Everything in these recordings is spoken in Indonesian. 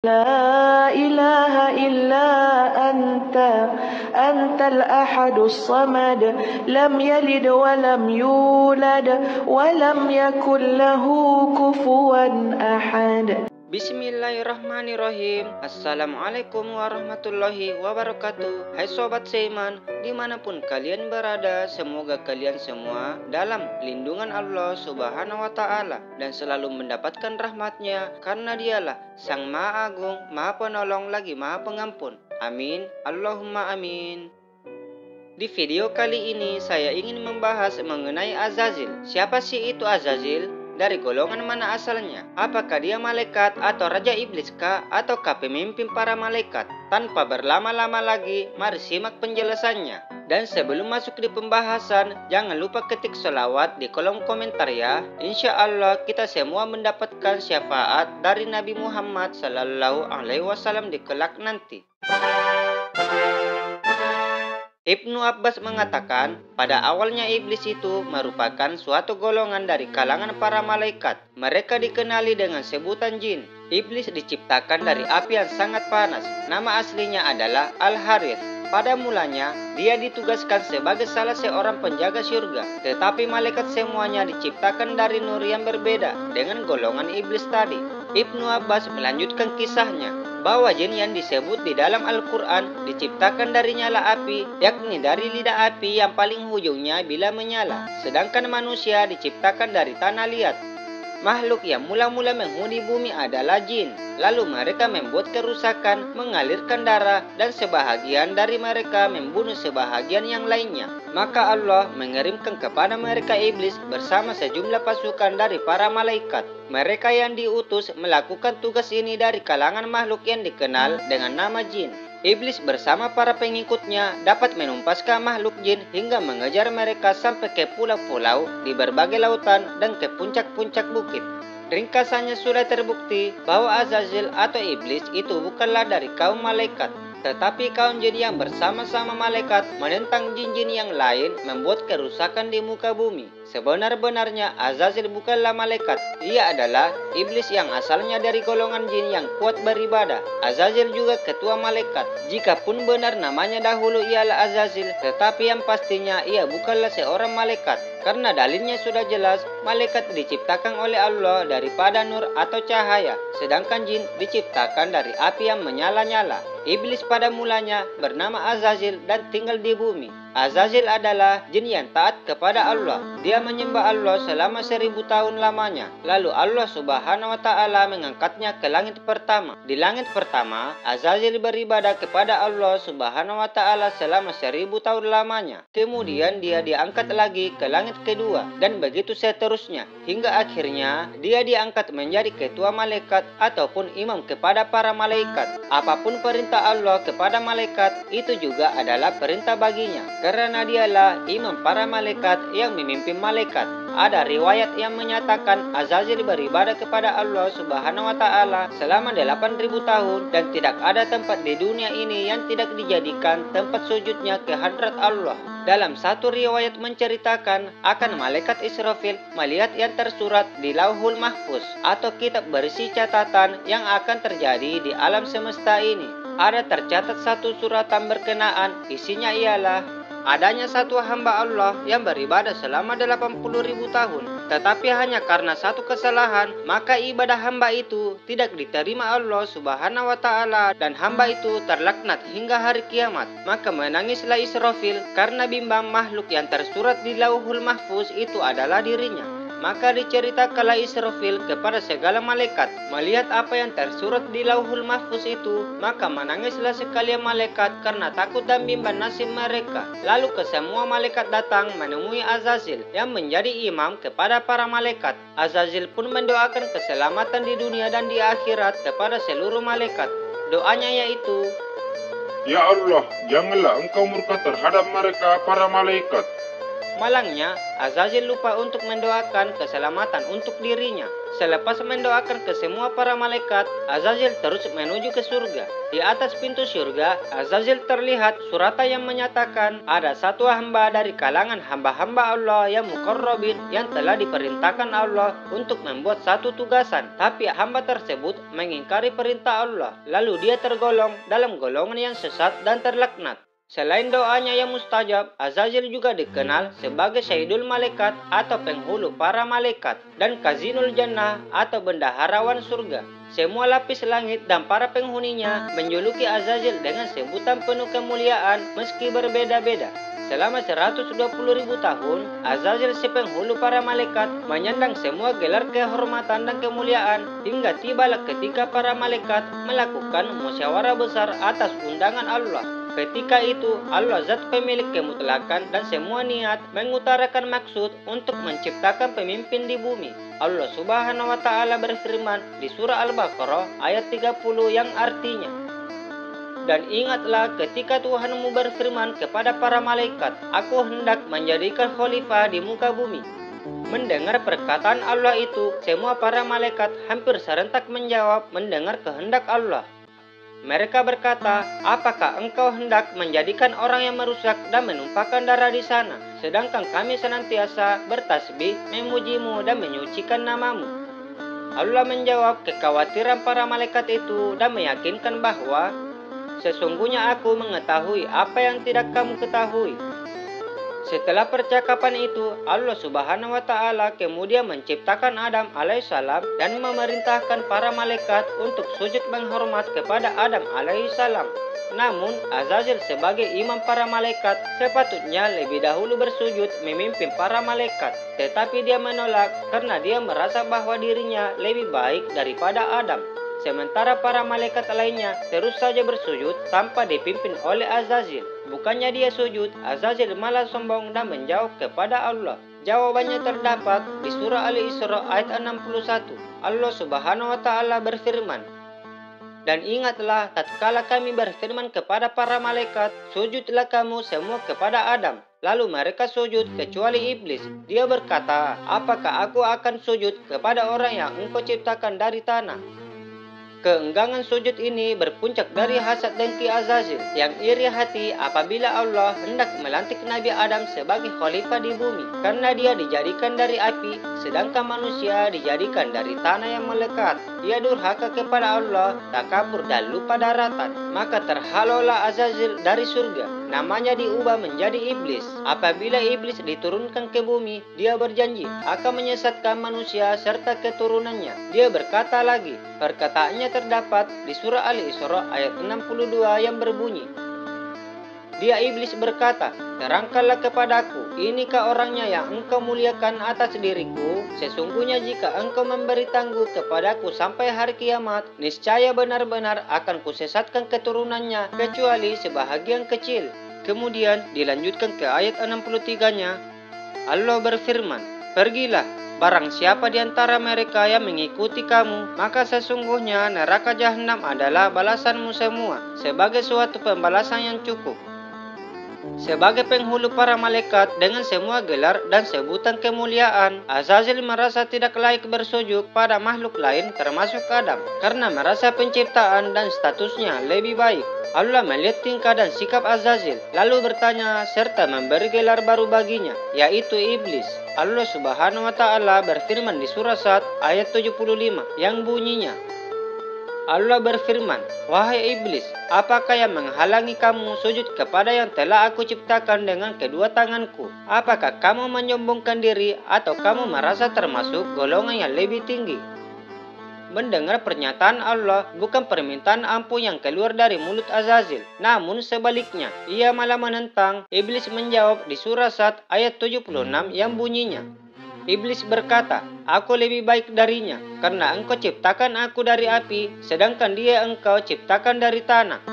لا إله إلا أنت أنت الأحد الصمد لم يلد ولم يولد ولم يكن له كفوا أحد. Bismillahirrahmanirrahim. Assalamualaikum warahmatullahi wabarakatuh. Hai sobat seiman, dimanapun kalian berada, semoga kalian semua dalam lindungan Allah subhanahu wa ta'ala dan selalu mendapatkan rahmatnya, karena dialah Sang Maha Agung, Maha Penolong lagi Maha Pengampun. Amin, Allahumma amin. Di video kali ini saya ingin membahas mengenai Azazil. Siapa sih itu Azazil? Dari golongan mana asalnya? Apakah dia malaikat atau raja iblis kah? Ataukah pemimpin para malaikat? Tanpa berlama-lama lagi, mari simak penjelasannya. Dan sebelum masuk di pembahasan, jangan lupa ketik selawat di kolom komentar ya. Insya Allah kita semua mendapatkan syafaat dari Nabi Muhammad Sallallahu Alaihi Wasallam di kelak nanti. Ibnu Abbas mengatakan, pada awalnya iblis itu merupakan suatu golongan dari kalangan para malaikat. Mereka dikenali dengan sebutan jin. Iblis diciptakan dari api yang sangat panas. Nama aslinya adalah Al-Harith. Pada mulanya, dia ditugaskan sebagai salah seorang penjaga surga. Tetapi malaikat semuanya diciptakan dari nur yang berbeda dengan golongan iblis tadi. Ibnu Abbas melanjutkan kisahnya, bahwa jin yang disebut di dalam Al-Quran diciptakan dari nyala api, yakni dari lidah api yang paling ujungnya bila menyala. Sedangkan manusia diciptakan dari tanah liat. Makhluk yang mula-mula menghuni bumi adalah jin. Lalu mereka membuat kerusakan, mengalirkan darah, dan sebahagian dari mereka membunuh sebahagian yang lainnya. Maka Allah mengirimkan kepada mereka iblis bersama sejumlah pasukan dari para malaikat. Mereka yang diutus melakukan tugas ini dari kalangan makhluk yang dikenal dengan nama jin. Iblis bersama para pengikutnya dapat menumpaskan makhluk jin hingga mengejar mereka sampai ke pulau-pulau di berbagai lautan dan ke puncak-puncak bukit. Ringkasannya sudah terbukti bahwa Azazil atau iblis itu bukanlah dari kaum malaikat, tetapi kaum jin yang bersama-sama malaikat menentang jin-jin yang lain membuat kerusakan di muka bumi. Sebenar-benarnya Azazil bukanlah malaikat. Ia adalah iblis yang asalnya dari golongan jin yang kuat beribadah. Azazil juga ketua malaikat. Jikapun benar namanya dahulu ialah Azazil, tetapi yang pastinya ia bukanlah seorang malaikat. Karena dalilnya sudah jelas, malaikat diciptakan oleh Allah daripada nur atau cahaya, sedangkan jin diciptakan dari api yang menyala-nyala. Iblis pada mulanya bernama Azazil dan tinggal di bumi. Azazil adalah jin yang taat kepada Allah. Dia menyembah Allah selama 1000 tahun lamanya. Lalu Allah subhanahu wa ta'ala mengangkatnya ke langit pertama. Di langit pertama, Azazil beribadah kepada Allah subhanahu wa ta'ala selama 1000 tahun lamanya. Kemudian dia diangkat lagi ke langit kedua, dan begitu seterusnya, hingga akhirnya dia diangkat menjadi ketua malaikat ataupun imam kepada para malaikat. Apapun perintah Allah kepada malaikat, itu juga adalah perintah baginya, karena dialah imam para malaikat yang memimpin malaikat. Ada riwayat yang menyatakan Azazil beribadah kepada Allah subhanahu wa ta'ala selama 8.000 tahun, dan tidak ada tempat di dunia ini yang tidak dijadikan tempat sujudnya ke hadrat Allah. Dalam satu riwayat menceritakan akan malaikat Israfil melihat yang tersurat di Lauhul Mahfuz atau kitab berisi catatan yang akan terjadi di alam semesta ini. Ada tercatat satu suratan berkenaan, isinya ialah adanya satu hamba Allah yang beribadah selama 80.000 tahun, tetapi hanya karena satu kesalahan, maka ibadah hamba itu tidak diterima Allah subhanahu wa ta'ala, dan hamba itu terlaknat hingga hari kiamat. Maka menangislah Israfil karena bimbang makhluk yang tersurat di Lauhul Mahfuz itu adalah dirinya. Maka diceritakanlah Israfil kepada segala malaikat. Melihat apa yang tersurat di Lauhul Mahfuz itu, maka menangislah sekalian malaikat karena takut dan bimbang nasib mereka. Lalu kesemua malaikat datang menemui Azazil yang menjadi imam kepada para malaikat. Azazil pun mendoakan keselamatan di dunia dan di akhirat kepada seluruh malaikat. Doanya yaitu, Ya Allah, janganlah engkau murka terhadap mereka para malaikat. Malangnya, Azazil lupa untuk mendoakan keselamatan untuk dirinya. Selepas mendoakan ke semua para malaikat, Azazil terus menuju ke surga. Di atas pintu surga, Azazil terlihat suratan yang menyatakan ada satu hamba dari kalangan hamba-hamba Allah yang muqarrabin yang telah diperintahkan Allah untuk membuat satu tugasan. Tapi hamba tersebut mengingkari perintah Allah, lalu dia tergolong dalam golongan yang sesat dan terlaknat. Selain doanya yang mustajab, Azazil juga dikenal sebagai Syahidul Malaikat atau penghulu para malaikat dan Kazinul Jannah atau bendaharawan surga. Semua lapis langit dan para penghuninya menjuluki Azazil dengan sebutan penuh kemuliaan meski berbeda-beda. Selama 120.000 tahun, Azazil si penghulu para malaikat menyandang semua gelar kehormatan dan kemuliaan hingga tibalah ketika para malaikat melakukan musyawarah besar atas undangan Allah. Ketika itu, Allah zat pemilik kemutlakan dan semua niat mengutarakan maksud untuk menciptakan pemimpin di bumi. Allah Subhanahu wa Ta'ala berfirman di surah Al-Baqarah ayat 30 yang artinya, "Dan ingatlah ketika Tuhanmu berfirman kepada para malaikat, Aku hendak menjadikan khalifah di muka bumi." Mendengar perkataan Allah itu, semua para malaikat hampir serentak menjawab mendengar kehendak Allah. Mereka berkata, "Apakah engkau hendak menjadikan orang yang merusak dan menumpahkan darah di sana? Sedangkan kami senantiasa bertasbih, memujimu dan menyucikan namamu." Allah menjawab kekhawatiran para malaikat itu dan meyakinkan bahwa sesungguhnya aku mengetahui apa yang tidak kamu ketahui. Setelah percakapan itu, Allah Subhanahu wa Ta'ala kemudian menciptakan Adam alaihissalam dan memerintahkan para malaikat untuk sujud menghormat kepada Adam alaihissalam. Namun, Azazil sebagai imam para malaikat sepatutnya lebih dahulu bersujud memimpin para malaikat. Tetapi dia menolak karena dia merasa bahwa dirinya lebih baik daripada Adam. Sementara para malaikat lainnya terus saja bersujud tanpa dipimpin oleh Azazil. Bukannya dia sujud, Azazil malah sombong dan menjauh kepada Allah. Jawabannya terdapat di surah Al-Isra ayat 61. Allah Subhanahu wa Ta'ala berfirman, "Dan ingatlah tatkala kami berfirman kepada para malaikat, sujudlah kamu semua kepada Adam. Lalu mereka sujud kecuali iblis. Dia berkata, apakah aku akan sujud kepada orang yang engkau ciptakan dari tanah?" Keenggangan sujud ini berpuncak dari hasad dengki Azazil yang iri hati apabila Allah hendak melantik Nabi Adam sebagai khalifah di bumi, karena dia dijadikan dari api sedangkan manusia dijadikan dari tanah yang melekat. Ia durhaka kepada Allah, takabur dan lupa daratan. Maka terhalaulah Azazil dari surga. Namanya diubah menjadi iblis. Apabila iblis diturunkan ke bumi, dia berjanji akan menyesatkan manusia serta keturunannya. Dia berkata lagi, perkataannya terdapat di surah Al-Isra ayat 62 yang berbunyi, dia iblis berkata, "Terangkanlah kepadaku, inikah orangnya yang engkau muliakan atas diriku? Sesungguhnya jika engkau memberi tangguh kepadaku sampai hari kiamat, niscaya benar-benar akan kusesatkan keturunannya kecuali sebahagian kecil." Kemudian dilanjutkan ke ayat 63-nya. Allah berfirman, "Pergilah, barang siapa di antara mereka yang mengikuti kamu, maka sesungguhnya neraka jahanam adalah balasanmu semua, sebagai suatu pembalasan yang cukup." Sebagai penghulu para malaikat dengan semua gelar dan sebutan kemuliaan, Azazil merasa tidak layak bersujud pada makhluk lain termasuk Adam, karena merasa penciptaan dan statusnya lebih baik. Allah melihat tingkah dan sikap Azazil, lalu bertanya serta memberi gelar baru baginya, yaitu iblis. Allah Subhanahu wa Ta'ala berfirman di surah Sad ayat 75 yang bunyinya, Allah berfirman, "Wahai iblis, apakah yang menghalangi kamu sujud kepada yang telah aku ciptakan dengan kedua tanganku? Apakah kamu menyombongkan diri atau kamu merasa termasuk golongan yang lebih tinggi?" Mendengar pernyataan Allah bukan permintaan ampun yang keluar dari mulut Azazil, namun sebaliknya, ia malah menentang. Iblis menjawab di surah Sad ayat 76 yang bunyinya, Iblis berkata, "Aku lebih baik darinya, karena engkau ciptakan aku dari api, sedangkan dia engkau ciptakan dari tanah."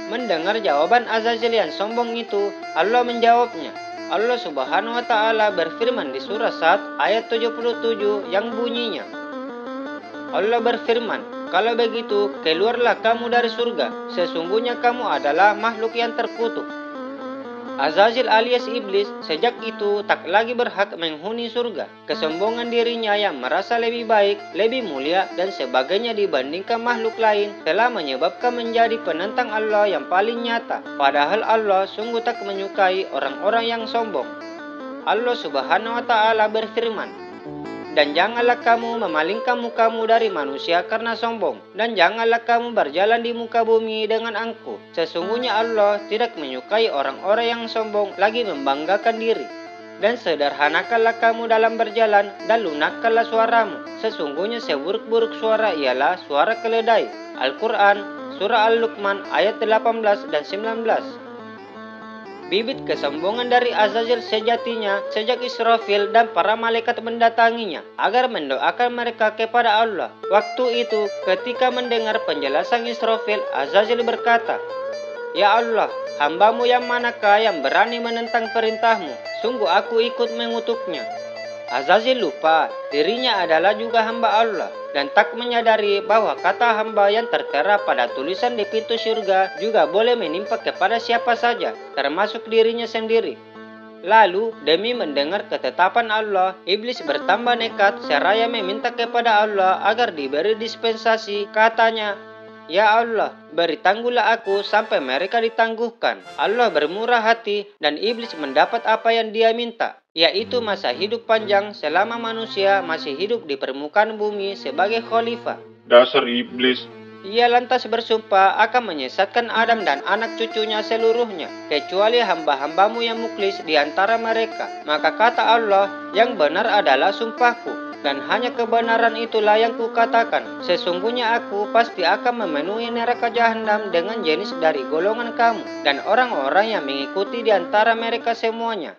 Mendengar jawaban Azazil yang sombong itu, Allah menjawabnya. Allah Subhanahu wa Ta'ala berfirman di surah Sad ayat 77 yang bunyinya, Allah berfirman, "Kalau begitu, keluarlah kamu dari surga. Sesungguhnya kamu adalah makhluk yang terkutuk." Azazil alias iblis sejak itu tak lagi berhak menghuni surga. Kesombongan dirinya yang merasa lebih baik, lebih mulia dan sebagainya dibandingkan makhluk lain telah menyebabkan menjadi penentang Allah yang paling nyata. Padahal Allah sungguh tak menyukai orang-orang yang sombong. Allah Subhanahu wa Ta'ala berfirman, "Dan janganlah kamu memalingkan mukamu dari manusia karena sombong. Dan janganlah kamu berjalan di muka bumi dengan angkuh. Sesungguhnya Allah tidak menyukai orang-orang yang sombong lagi membanggakan diri. Dan sederhanakanlah kamu dalam berjalan dan lunakkanlah suaramu. Sesungguhnya seburuk-buruk suara ialah suara keledai." Al-Quran, Surah Al-Luqman ayat 18 dan 19. Bibit kesombongan dari Azazil sejatinya sejak Israfil dan para malaikat mendatanginya agar mendoakan mereka kepada Allah. Waktu itu ketika mendengar penjelasan Israfil, Azazil berkata, "Ya Allah, hambamu yang manakah yang berani menentang perintahmu? Sungguh aku ikut mengutuknya." Azazil lupa dirinya adalah juga hamba Allah dan tak menyadari bahwa kata hamba yang tertera pada tulisan di pintu surga juga boleh menimpa kepada siapa saja, termasuk dirinya sendiri. Lalu demi mendengar ketetapan Allah, iblis bertambah nekat seraya meminta kepada Allah agar diberi dispensasi. Katanya, "Ya Allah, beri tangguhlah aku sampai mereka ditangguhkan." Allah bermurah hati dan iblis mendapat apa yang dia minta, yaitu masa hidup panjang selama manusia masih hidup di permukaan bumi sebagai khalifah. Dasar iblis. Ia lantas bersumpah akan menyesatkan Adam dan anak cucunya seluruhnya, kecuali hamba-hambamu yang muklis di antara mereka. Maka kata Allah, "Yang benar adalah sumpahku, dan hanya kebenaran itulah yang kukatakan. Sesungguhnya aku pasti akan memenuhi neraka jahanam dengan jenis dari golongan kamu dan orang-orang yang mengikuti di antara mereka semuanya."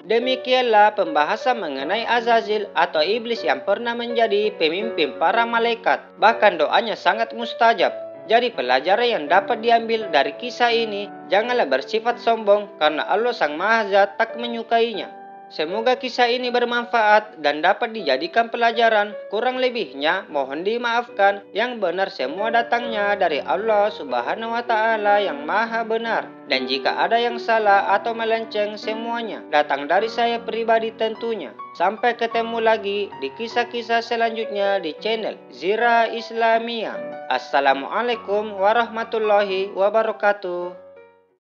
Demikianlah pembahasan mengenai Azazil atau iblis yang pernah menjadi pemimpin para malaikat. Bahkan doanya sangat mustajab. Jadi pelajaran yang dapat diambil dari kisah ini, janganlah bersifat sombong karena Allah Sang Maha Zat tak menyukainya. Semoga kisah ini bermanfaat dan dapat dijadikan pelajaran. Kurang lebihnya mohon dimaafkan. Yang benar semua datangnya dari Allah Subhanahu wa Ta'ala yang Maha Benar. Dan jika ada yang salah atau melenceng, semuanya datang dari saya pribadi tentunya. Sampai ketemu lagi di kisah-kisah selanjutnya di channel Zira Islamia. Assalamualaikum warahmatullahi wabarakatuh.